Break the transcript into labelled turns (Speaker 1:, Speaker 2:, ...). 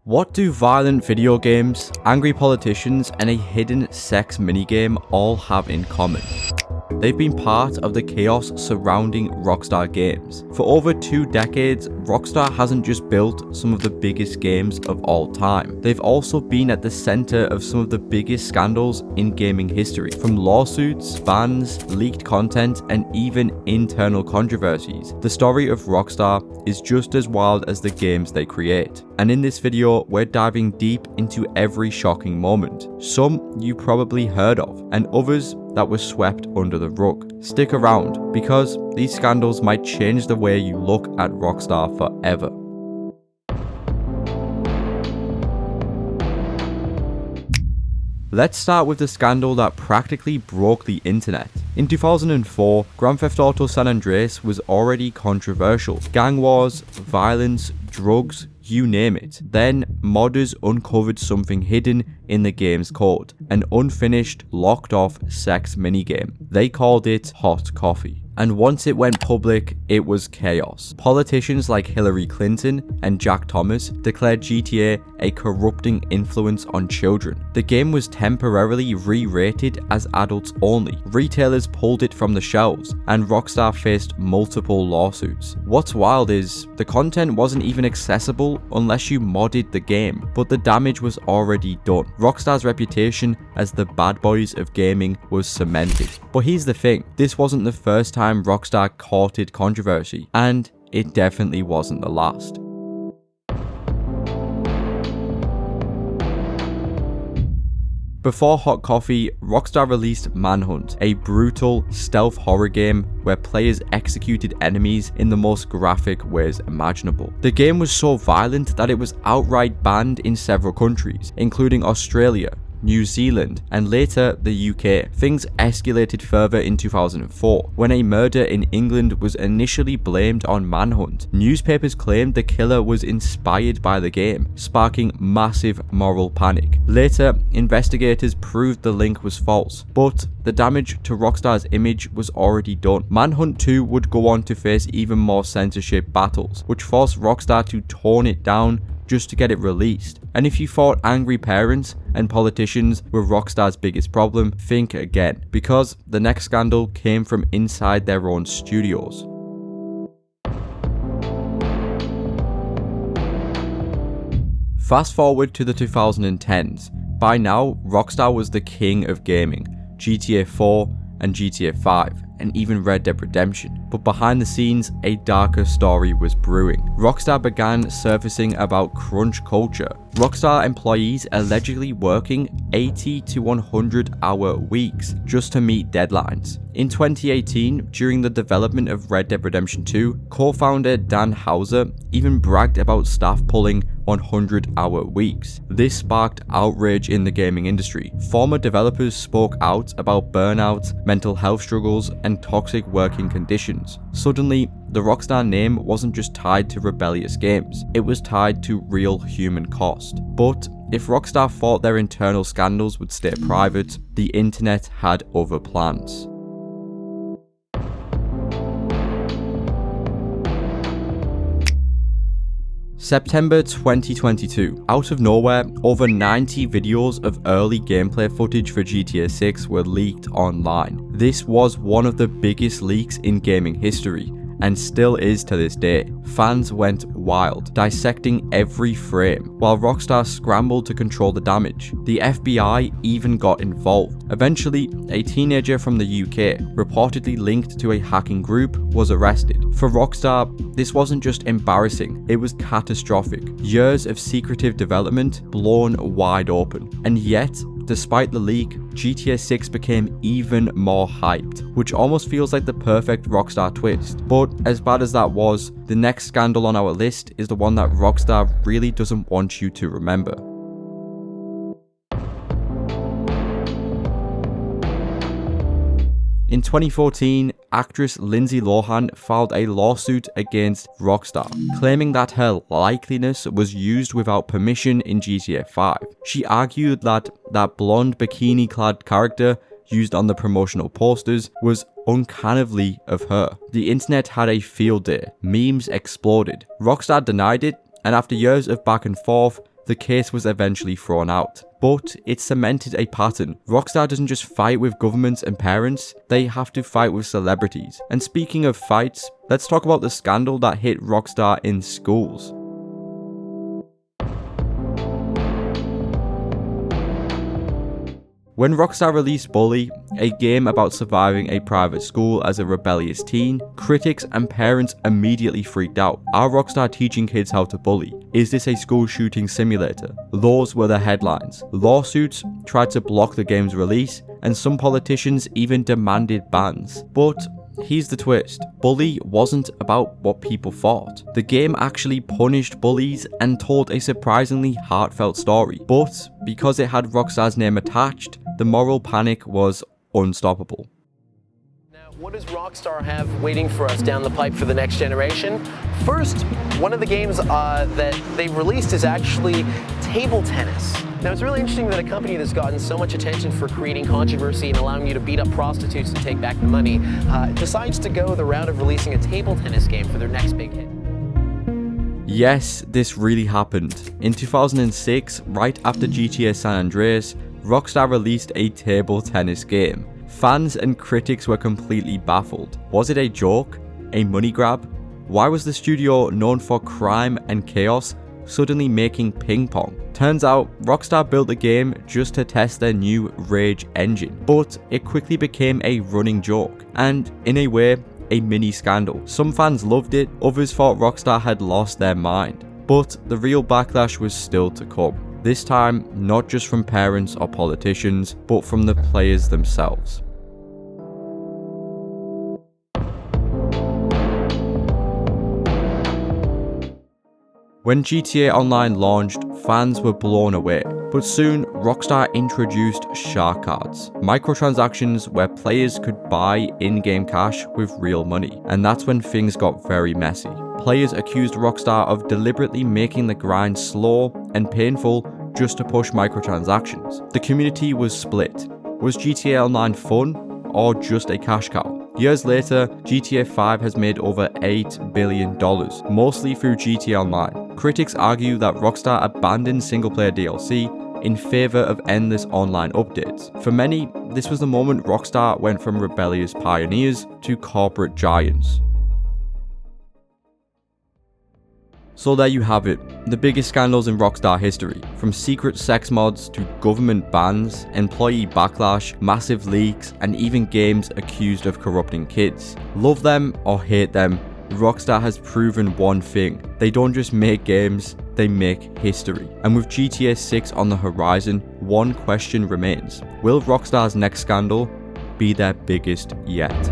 Speaker 1: What do violent video games, angry politicians, and a hidden sex minigame all have in common? They've been part of the chaos surrounding Rockstar Games. For over 2 decades, Rockstar hasn't just built some of the biggest games of all time. They've also been at the center of some of the biggest scandals in gaming history, from lawsuits, bans, leaked content, and even internal controversies. The story of Rockstar is just as wild as the games they create. And in this video, we're diving deep into every shocking moment. Some you probably heard of, and others that were swept under the rug. Stick around, because these scandals might change the way you look at Rockstar forever. Let's start with the scandal that practically broke the internet. In 2004, Grand Theft Auto San Andreas was already controversial. Gang wars, violence, drugs, you name it. Then, modders uncovered something hidden in the game's code, an unfinished, locked-off sex minigame. They called it Hot Coffee. And once it went public, it was chaos. Politicians like Hillary Clinton and Jack Thomas declared GTA a corrupting influence on children. The game was temporarily re-rated as adults only. Retailers pulled it from the shelves, and Rockstar faced multiple lawsuits. What's wild is, the content wasn't even accessible unless you modded the game, but the damage was already done. Rockstar's reputation as the bad boys of gaming was cemented. But here's the thing, this wasn't the first time Rockstar courted controversy, and it definitely wasn't the last. Before Hot Coffee, Rockstar released Manhunt, a brutal stealth horror game where players executed enemies in the most graphic ways imaginable. The game was so violent that it was outright banned in several countries, including Australia, New Zealand, and later the UK. Things escalated further in 2004, when a murder in England was initially blamed on Manhunt. Newspapers claimed the killer was inspired by the game, sparking massive moral panic. Later, investigators proved the link was false, but the damage to Rockstar's image was already done. Manhunt 2 would go on to face even more censorship battles, which forced Rockstar to tone it down just to get it released. And if you thought angry parents and politicians were Rockstar's biggest problem, think again, because the next scandal came from inside their own studios. Fast forward to the 2010s. By now, Rockstar was the king of gaming. GTA 4 and GTA 5, and even Red Dead Redemption. But behind the scenes, a darker story was brewing. Rockstar began surfacing about crunch culture. Rockstar employees allegedly working 80 to 100 hour weeks just to meet deadlines. In 2018, during the development of Red Dead Redemption 2, co-founder Dan Houser even bragged about staff pulling 100-hour weeks. This sparked outrage in the gaming industry. Former developers spoke out about burnout, mental health struggles, and toxic working conditions. Suddenly, the Rockstar name wasn't just tied to rebellious games, it was tied to real human cost. But if Rockstar thought their internal scandals would stay private, the internet had other plans. September 2022. Out of nowhere, over 90 videos of early gameplay footage for GTA 6 were leaked online. This was one of the biggest leaks in gaming history, and still is to this day. Fans went wild, dissecting every frame, while Rockstar scrambled to control the damage. The FBI even got involved. Eventually, a teenager from the UK, reportedly linked to a hacking group, was arrested. For Rockstar, this wasn't just embarrassing, it was catastrophic. Years of secretive development blown wide open. And yet, despite the leak, GTA 6 became even more hyped, which almost feels like the perfect Rockstar twist. But as bad as that was, the next scandal on our list is the one that Rockstar really doesn't want you to remember. In 2014, actress Lindsay Law Suit filed a lawsuit against Rockstar, claiming that her likeness was used without permission in GTA 5. She argued that blonde bikini-clad character used on the promotional posters was uncannily of her. The internet had a field day. Memes exploded. Rockstar denied it, and after years of back and forth, the case was eventually thrown out. But it cemented a pattern. Rockstar doesn't just fight with governments and parents, they have to fight with celebrities. And speaking of fights, let's talk about the scandal that hit Rockstar in schools. When Rockstar released Bully, a game about surviving a private school as a rebellious teen, critics and parents immediately freaked out. Are Rockstar teaching kids how to bully? Is this a school shooting simulator? Those were the headlines. Lawsuits tried to block the game's release, and some politicians even demanded bans. But here's the twist. Bully wasn't about what people thought. The game actually punished bullies and told a surprisingly heartfelt story. But because it had Rockstar's name attached, the moral panic was unstoppable.
Speaker 2: Now, what does Rockstar have waiting for us down the pipe for the next generation? First, one of the games that they released is actually table tennis. Now, it's really interesting that a company that's gotten so much attention for creating controversy and allowing you to beat up prostitutes and take back the money decides to go the route of releasing a table tennis game for their next big hit.
Speaker 1: Yes, this really happened. In 2006, right after GTA San Andreas, Rockstar released a table tennis game. Fans and critics were completely baffled. Was it a joke? A money grab? Why was the studio known for crime and chaos suddenly making ping pong? Turns out, Rockstar built the game just to test their new Rage engine, but it quickly became a running joke, and in a way, a mini scandal. Some fans loved it, others thought Rockstar had lost their mind. But the real backlash was still to come. This time, not just from parents or politicians, but from the players themselves. When GTA Online launched, fans were blown away, but soon Rockstar introduced shark cards, microtransactions where players could buy in-game cash with real money, and that's when things got very messy. Players accused Rockstar of deliberately making the grind slow and painful just to push microtransactions. The community was split. Was GTA Online fun or just a cash cow? Years later, GTA 5 has made over $8 billion, mostly through GTA Online. Critics argue that Rockstar abandoned single-player DLC in favor of endless online updates. For many, this was the moment Rockstar went from rebellious pioneers to corporate giants. So there you have it, the biggest scandals in Rockstar history, from secret sex mods to government bans, employee backlash, massive leaks, and even games accused of corrupting kids. Love them or hate them, Rockstar has proven one thing: they don't just make games, they make history. And with GTA 6 on the horizon, one question remains: will Rockstar's next scandal be their biggest yet?